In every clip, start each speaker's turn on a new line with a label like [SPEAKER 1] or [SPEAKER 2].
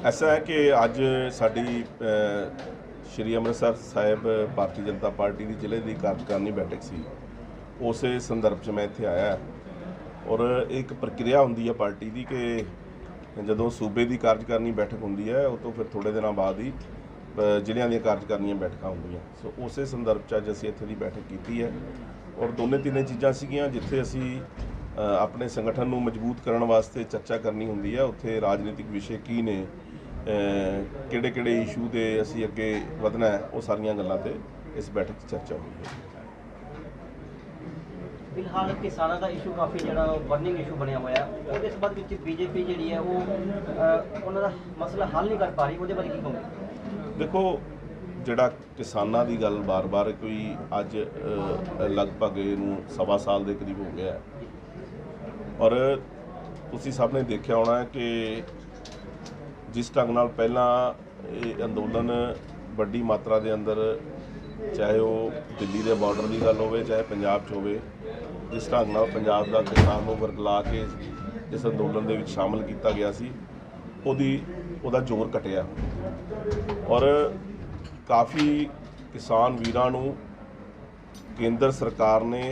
[SPEAKER 1] ऐसा है कि अज साडी श्री अमृतसर साहिब भारतीय जनता पार्टी की जिले की कार्यकारिणी बैठक सी। उस संदर्भ में मैं इत्थे आया और एक प्रक्रिया होंदी है पार्टी की कि जदों सूबे की कार्यकारिणी बैठक होंदी है उस तो फिर थोड़े दिनों बाद ही जिलियां दी कार्यकारिणीਆਂ बैठक होंदियां। सो उस संदर्भ च अज असीं इत्थे दी बैठक की है और दोने तीने चीज़ां सीगियां जिथे असीं अपने संगठन को मजबूत करने वास्ते चर्चा करनी होंदी है। उत्थे राजनीतिक विषय की ने किहड़े किहड़े इशू दे असीं अगे वधना है वो सारियां गल्लां ते इस बैठक च चर्चा हुई है।
[SPEAKER 2] फिलहाल किसानों का इशू काफ़ी जो बर्निंग इशू बनया हुआ है और इस बात बीजेपी जी है वो उन्होंने मसला हल नहीं कर पा रही, वो बारे की कहोगे?
[SPEAKER 1] देखो जिहड़ा किसानां दी गल बार बार कोई अज लगभग इहनूं सवा साल के करीब हो गया है और तुसीं सब ने देखा होना है कि जिस ढंग नाल पहलां ये अंदोलन वड्डी मात्रा के अंदर चाहे वो दिल्ली के बॉर्डर की गल होवे चाहे पंजाब च होवे, जिस ढंग नाल पंजाब का किसान को वरगला के इस अंदोलन दे विच शामिल किया गया सी उहदा जोर घटिया और काफ़ी किसान वीरां नूं केंद्र सरकार ने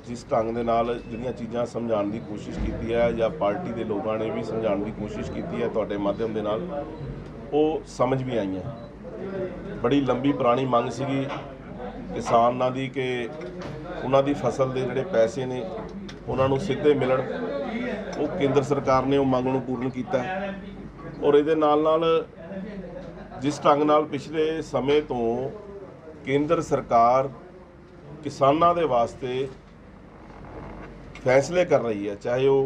[SPEAKER 1] जिस ढंग दे नाल जिहड़ियां चीज़ां समझाउण की कोशिश की है या पार्टी के लोगों ने भी समझाउण की कोशिश की है तुहाडे माध्यम दे नाल वो समझ भी आईयां। बड़ी लंबी पुरानी मंग सीगी किसानां दी कि उन्हां दी फसल दे जिहड़े पैसे ने उन्हां नूं सीधे मिलण, वो केंद्र सरकार ने वो मंग नूं पूर्ण कीता और इहदे नाल नाल जिस ढंग नाल पिछले समय तो केंद्र सरकार किसानां दे वास्ते फैसले कर रही है, चाहे वो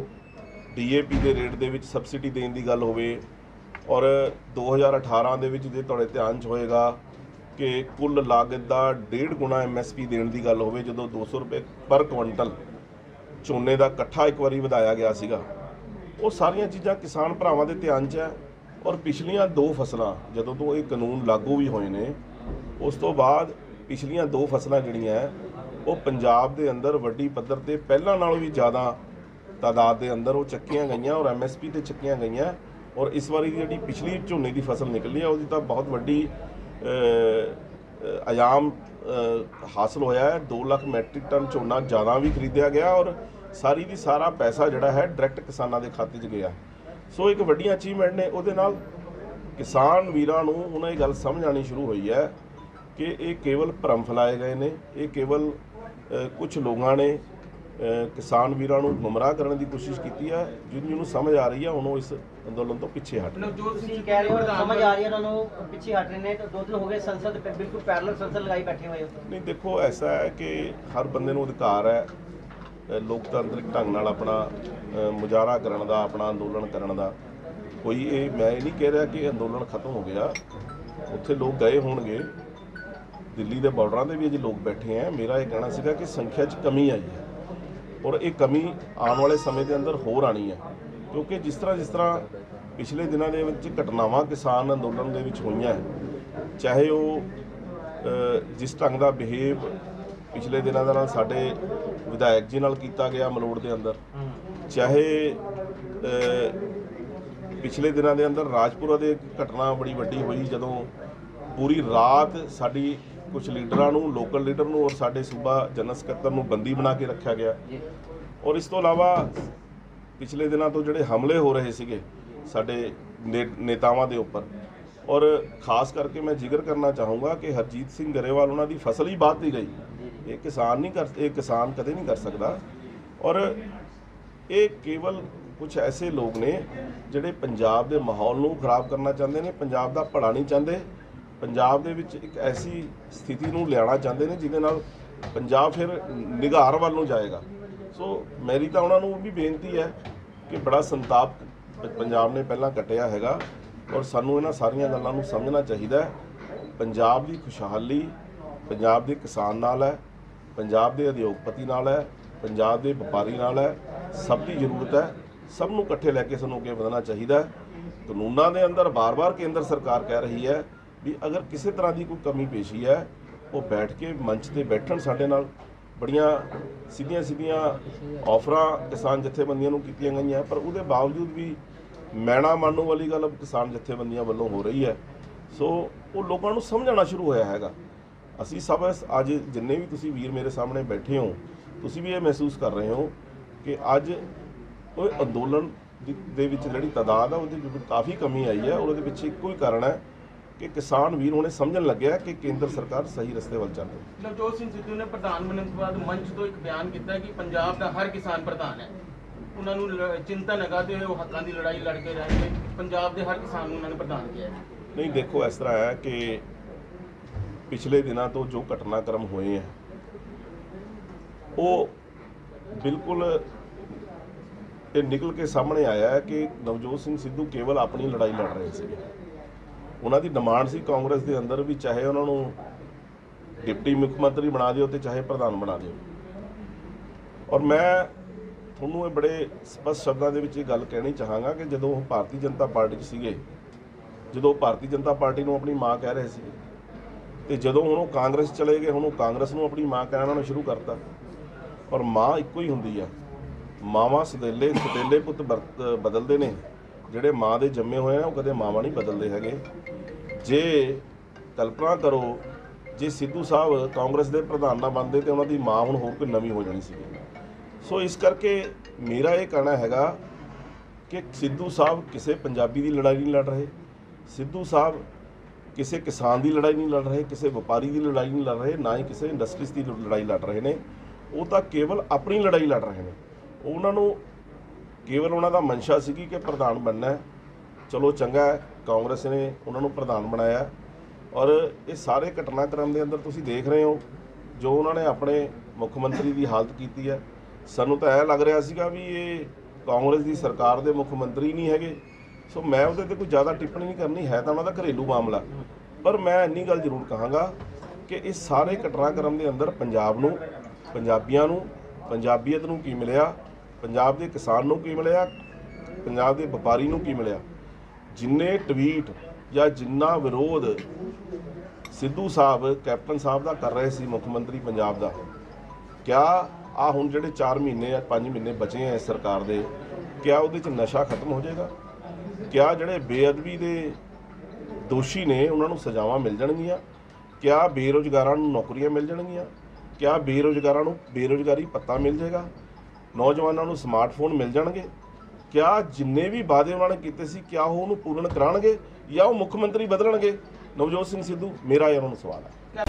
[SPEAKER 1] DAP के रेट दे विच सबसिडी देने की गल होवे और 2018 दे विच जे तुहाडे ध्यान च होएगा कि कुल लागत का 1.5 गुना MSP देने की गल होवे जदों 200 रुपये पर क्विंटल झोने का कट्ठा एक बारी वधाया गया सीगा। वो सारियां चीज़ां किसान भरावां दे ध्यान च है और पिछलियां 2 फसलां जदों तो ये कानून लागू भी होए ने उस तो बाद पिछलियां 2 फसलां जिहड़ियां वो पंजाब दे अंदर वड्डी पद्धर ते पहलां नालों भी ज़्यादा तादाद के अंदर वो चक्कियां गईयां और MSP ते चक्कियां गईयां और इस बारी जिहड़ी पिछली झोने की फसल निकली है उसकी तो बहुत वड्डी आयाम हासिल होया है। 2 लाख मैट्रिक टन झोना ज़्यादा भी खरीदिया गया और सारी की सारा पैसा जिहड़ा है डायरैक्ट किसानां दे खाते च गया। सो एक वड्डी अचीवमेंट ने उहदे नाल किसान वीरां नूं हुण ये गल समझ आनी शुरू हुई है कि ये केवल भरम फैलाए गए ने, ये केवल कुछ लोगों ने किसान वीरां नूं गुमराह करने की कोशिश की है। जिन्होंने समझ आ रही है हुण इस अंदोलन तो पिछे हट रहे।
[SPEAKER 2] जो तुसीं कह रहे हो समझ आ रही है उन्होंने पिछे हट रहे ने, तो 2 दिन हो गए संसद बिल्कुल पैरेलल संसद लगाई बैठे हुए हो।
[SPEAKER 1] नहीं देखो ऐसा है कि हर बंदे नूं अधिकार है लोकतांत्रिक ढंग नाल अपना मुजाहरा करने का, अपना अंदोलन करने का। कोई ये मैं ये नहीं कह रहा कि अंदोलन खत्म हो गया, उत्थे लोग गए होणगे, दिल्ली के बॉर्डर से भी अजे लोग बैठे हैं। मेरा ये कहना सीगा कि संख्या च कमी आई है और ये कमी आने वाले समय के अंदर होर आनी है क्योंकि जिस तरह पिछले दिनों के घटनावां किसान अंदोलन के होइयां हैं, चाहे वो जिस ढंग का बिहेव पिछले दिनों के नाल साडे विधायक जी नाल कीता गया मलोड़ के अंदर, चाहे पिछले दिनों के अंदर राजपुरा की घटना बड़ी वड्डी हुई जदों पूरी रात साडी कुछ लीडरां नूं, लोकल लीडर नूं और साडे सूबा जनरल सकत्तर नूं बंदी बना के रखा गया। और इस तो इलावा पिछले दिनों तो जिहड़े हमले हो रहे सीगे साडे नेतावां दे उपर, और खास करके मैं जिक्र करना चाहूँगा कि हरजीत सिंह गरेवाल उन्हां दी फसल ही बात दी गई। ये किसान नहीं कर, ये किसान कदे नहीं कर सकदा और ये केवल कुछ ऐसे लोग ने जिहड़े पंजाब के माहौल नूं खराब करना चाहते हैं, पंजाब का भला नहीं चाहते, पंजाब दे विच एक ऐसी स्थिति नूं लियाना चाहते हैं जिहदे नाल पंजाब फिर निगार वाल नूं जाएगा। सो मेरी तो उन्होंने भी बेनती है कि बड़ा संताप पंजाब ने पहला कटिया हैगा और सानू इन्हां सारियां गल्लां नूं समझना चाहिए। पंजाब की खुशहाली पंजाब के किसान नाल है, पंजाब के उद्योगपति नाल है, पंजाब के व्यापारी नाल है, सब की जरूरत है, सब नूं इकट्ठे लैके सानू अगे वधना चाहिए। कानूनां दे अंदर बार बार केंद्र सरकार कह रही है भी अगर किसी तरह की कोई कमी पेशी है वो बैठ के मंच पर बैठण, साडे नाल बड़ियां सीधियां सीधियां ऑफरां किसान जथेबंदियां नूं कीतियां गईयां पर उसदे बावजूद भी ਮੈਣਾ ਮਾਨੂ ਵਾਲੀ ਗੱਲ ਕਿਸਾਨ ਜਥੇਬੰਦੀਆਂ ਵੱਲੋਂ ਹੋ ਰਹੀ ਹੈ। ਸੋ ਉਹ ਲੋਕਾਂ ਨੂੰ ਸਮਝਣਾ ਸ਼ੁਰੂ ਹੋਇਆ ਹੈਗਾ। ਅਸੀਂ ਸਭ ਅੱਜ ਜਿੰਨੇ ਵੀ ਤੁਸੀਂ ਵੀਰ ਮੇਰੇ ਸਾਹਮਣੇ ਬੈਠੇ ਹੋ, ਤੁਸੀਂ ਵੀ ਇਹ ਮਹਿਸੂਸ ਕਰ ਰਹੇ ਹੋ ਕਿ ਅੱਜ ਉਹ ਅੰਦੋਲਨ ਦੇ ਵਿੱਚ ਜਿਹੜੀ ਤਾਦਾਦ ਆ ਉਹਦੇ ਵਿੱਚ ਕਾਫੀ ਕਮੀ ਆਈ ਹੈ। ਉਹਦੇ ਪਿੱਛੇ ਇੱਕੋ ਹੀ ਕਾਰਨ ਹੈ ਕਿ ਕਿਸਾਨ ਵੀਰ ਹੁਣੇ ਸਮਝਣ ਲੱਗਿਆ ਕਿ ਕੇਂਦਰ ਸਰਕਾਰ ਸਹੀ ਰਸਤੇ ਵੱਲ ਚੱਲ ਰਹੀ ਹੈ।
[SPEAKER 3] ਨਵਜੋਤ ਸਿੰਘ ਸਿੱਧੂ ਨੇ ਪ੍ਰਧਾਨ ਬਣਨ ਤੋਂ ਬਾਅਦ ਮੰਚ ਤੋਂ ਇੱਕ ਬਿਆਨ ਕੀਤਾ ਕਿ ਪੰਜਾਬ ਦਾ ਹਰ ਕਿਸਾਨ ਪ੍ਰਧਾਨ ਹੈ। ਉਹਨਾਂ ਨੂੰ ਚਿੰਤਾ ਨਗਾ ਤੇ ਉਹ ਹੱਕਾਂ ਦੀ ਲੜਾਈ ਲੜ ਕੇ ਰਹਿਣਗੇ। ਪੰਜਾਬ ਦੇ ਹਰ ਕਿਸਾਨ ਨੂੰ ਉਹਨਾਂ ਨੇ ਪ੍ਰਧਾਨ ਕੀਤਾ ਹੈ।
[SPEAKER 1] ਨਹੀਂ, ਦੇਖੋ ਇਸ ਤਰ੍ਹਾਂ ਹੈ ਕਿ ਪਿਛਲੇ ਦਿਨਾਂ ਤੋਂ ਜੋ ਘਟਨਾਕ੍ਰਮ ਹੋਏ ਹੈ ਉਹ ਬਿਲਕੁਲ ਇਹ ਨਿਕਲ ਕੇ ਸਾਹਮਣੇ ਆਇਆ ਹੈ ਕਿ ਨਵਜੋਤ ਸਿੰਘ ਸਿੱਧੂ ਕੇਵਲ ਆਪਣੀ ਲੜਾਈ ਲੜ ਰਹੇ ਸੀਗੇ। ਉਹਨਾਂ ਦੀ ਡਿਮਾਂਡ ਸੀ ਕਾਂਗਰਸ ਦੇ ਅੰਦਰ ਵੀ ਚਾਹੇ ਉਹਨਾਂ ਨੂੰ ਡਿਪਟੀ ਮੁੱਖ ਮੰਤਰੀ ਬਣਾ ਦਿਓ ਤੇ ਚਾਹੇ ਪ੍ਰਧਾਨ ਬਣਾ ਦਿਓ। ਔਰ ਮੈਂ ਤੁਹਾਨੂੰ ਇਹ ਬੜੇ ਸਪਸ਼ਟ ਸ਼ਬਦਾਂ ਦੇ ਵਿੱਚ ਇਹ ਗੱਲ ਕਹਿਣੀ ਚਾਹਾਂਗਾ ਕਿ ਜਦੋਂ ਉਹ ਭਾਰਤੀ ਜਨਤਾ ਪਾਰਟੀ 'ਚ ਸੀਗੇ, ਜਦੋਂ ਭਾਰਤੀ ਜਨਤਾ ਪਾਰਟੀ ਨੂੰ ਆਪਣੀ ਮਾਂ ਕਹਿ ਰਹੇ ਸੀ, ਤੇ ਜਦੋਂ ਹੁਣ ਉਹ ਕਾਂਗਰਸ ਚਲੇ ਗਏ, ਹੁਣ ਉਹ ਕਾਂਗਰਸ ਨੂੰ ਆਪਣੀ ਮਾਂ ਕਹਿਣਾ ਸ਼ੁਰੂ ਕਰਤਾ। ਔਰ ਮਾਂ ਇੱਕੋ ਹੀ ਹੁੰਦੀ ਆ। ਮਾਵਾਂ ਸਦੇਲੇ ਪੁੱਤ ਬਦਲਦੇ ਨੇ, ਜਿਹੜੇ ਮਾਂ ਦੇ ਜੰਮੇ ਹੋਏ ਆ ਉਹ ਕਦੇ ਮਾਵਾਂ ਨਹੀਂ ਬਦਲਦੇ ਹੈਗੇ। ਜੇ ਕਲਪਨਾ ਕਰੋ ਜੇ ਸਿੱਧੂ ਸਾਹਿਬ ਕਾਂਗਰਸ ਦੇ ਪ੍ਰਧਾਨ ਨਾ ਬਣਦੇ ਤੇ ਉਹਨਾਂ ਦੀ ਮਾਂ ਹੁਣ ਹੋਰ ਕੋਈ ਨਵੀਂ ਹੋ ਜਾਣੀ ਸੀ। ਸੋ ਇਸ ਕਰਕੇ ਮੇਰਾ ਇਹ ਕਹਿਣਾ ਹੈਗਾ ਕਿ ਸਿੱਧੂ ਸਾਹਿਬ ਕਿਸੇ ਪੰਜਾਬੀ ਦੀ ਲੜਾਈ ਨਹੀਂ ਲੜ ਰਹੇ, ਸਿੱਧੂ ਸਾਹਿਬ ਕਿਸੇ ਕਿਸਾਨ ਦੀ ਲੜਾਈ ਨਹੀਂ ਲੜ ਰਹੇ, ਕਿਸੇ ਵਪਾਰੀ ਦੀ ਲੜਾਈ ਨਹੀਂ ਲੜ ਰਹੇ, ਨਾ ਹੀ ਕਿਸੇ ਇੰਡਸਟਰੀਜ਼ ਦੀ ਲੜਾਈ ਲੜ ਰਹੇ ਨੇ। ਉਹ ਤਾਂ ਕੇਵਲ ਆਪਣੀ ਲੜਾਈ ਲੜ ਰਹੇ ਨੇ। ਉਹਨਾਂ ਨੂੰ ਕੇਵਲ ਉਹਨਾਂ ਦਾ ਮਨਸ਼ਾ ਸੀਗੀ ਕਿ ਪ੍ਰਧਾਨ ਬਣਨਾ ਹੈ। ਚਲੋ ਚੰਗਾ ਹੈ, ਕਾਂਗਰਸ ਨੇ ਉਹਨਾਂ ਨੂੰ ਪ੍ਰਧਾਨ ਬਣਾਇਆ। ਔਰ ਇਹ ਸਾਰੇ ਘਟਨਾਕ੍ਰਮ ਦੇ ਅੰਦਰ ਤੁਸੀਂ ਦੇਖ ਰਹੇ ਹੋ ਜੋ ਉਹਨਾਂ ਨੇ ਆਪਣੇ ਮੁੱਖ ਮੰਤਰੀ ਦੀ ਹਾਲਤ ਕੀਤੀ ਹੈ। ਸਾਨੂੰ ਤਾਂ ਇਹ ਲੱਗ ਰਿਹਾ ਸੀਗਾ ਵੀ ਇਹ ਕਾਂਗਰਸ ਦੀ ਸਰਕਾਰ ਦੇ ਮੁੱਖ ਮੰਤਰੀ ਨਹੀਂ ਹੈਗੇ। ਸੋ ਮੈਂ ਉਹਦੇ ਤੇ ਕੋਈ ਜ਼ਿਆਦਾ ਟਿੱਪਣੀ ਨਹੀਂ ਕਰਨੀ, ਹੈ ਤਾਂ ਉਹਨਾਂ ਦਾ ਘਰੇਲੂ ਮਾਮਲਾ। ਪਰ ਮੈਂ ਇੰਨੀ ਗੱਲ ਜ਼ਰੂਰ ਕਹਾਂਗਾ ਕਿ ਇਹ ਸਾਰੇ ਘਟਨਾਕ੍ਰਮ ਦੇ ਅੰਦਰ ਪੰਜਾਬ ਨੂੰ, ਪੰਜਾਬੀਆਂ ਨੂੰ, ਪੰਜਾਬੀਅਤ ਨੂੰ ਕੀ ਮਿਲਿਆ, ਪੰਜਾਬ ਦੇ ਕਿਸਾਨ ਨੂੰ ਕੀ ਮਿਲਿਆ, ਪੰਜਾਬ ਦੇ ਵਪਾਰੀ ਨੂੰ ਕੀ ਮਿਲਿਆ। ਜਿੰਨੇ ਟਵੀਟ ਜਾਂ ਜਿੰਨਾ ਵਿਰੋਧ ਸਿੱਧੂ ਸਾਹਿਬ ਕੈਪਟਨ ਸਾਹਿਬ ਦਾ ਕਰ ਰਹੇ ਸੀ, ਮੁੱਖ ਮੰਤਰੀ ਪੰਜਾਬ ਦਾ, ਕਿਆ ਆ ਹੁਣ ਜਿਹੜੇ 4 ਮਹੀਨੇ ਜਾਂ 5 ਮਹੀਨੇ ਬਚੇ ਆ ਇਸ ਸਰਕਾਰ ਦੇ, ਕਿਆ ਉਹਦੇ 'ਚ ਨਸ਼ਾ ਖਤਮ ਹੋ ਜਾਏਗਾ? ਕਿਆ ਜਿਹੜੇ ਬੇਅਦਬੀ ਦੇ ਦੋਸ਼ੀ ਨੇ ਉਹਨਾਂ ਨੂੰ ਸਜ਼ਾਵਾਂ ਮਿਲ ਜਾਣਗੀਆਂ? ਕਿਆ ਬੇਰੁਜ਼ਗਾਰਾਂ ਨੂੰ ਨੌਕਰੀਆਂ ਮਿਲ ਜਾਣਗੀਆਂ? ਕਿਆ ਬੇਰੁਜ਼ਗਾਰਾਂ ਨੂੰ ਬੇਰੁਜ਼ਗਾਰੀ ਭੱਤਾ ਮਿਲ ਜਾਏਗਾ? ਨੌਜਵਾਨਾਂ ਨੂੰ ਸਮਾਰਟਫੋਨ ਮਿਲ ਜਾਣਗੇ? ਕਿਆ ਜਿੰਨੇ ਵੀ ਵਾਅਦੇ ਉਹਨਾਂ ਨੇ ਕੀਤੇ ਸੀ ਕਿਆ ਉਹ ਉਹਨੂੰ ਪੂਰਨ ਕਰਾਉਣਗੇ ਜਾਂ ਉਹ ਮੁੱਖ ਮੰਤਰੀ ਬਦਲਣਗੇ? ਨਵਜੋਤ ਸਿੰਘ ਸਿੱਧੂ, ਮੇਰਾ ਇਹਨਾਂ ਨੂੰ ਸਵਾਲ ਹੈ।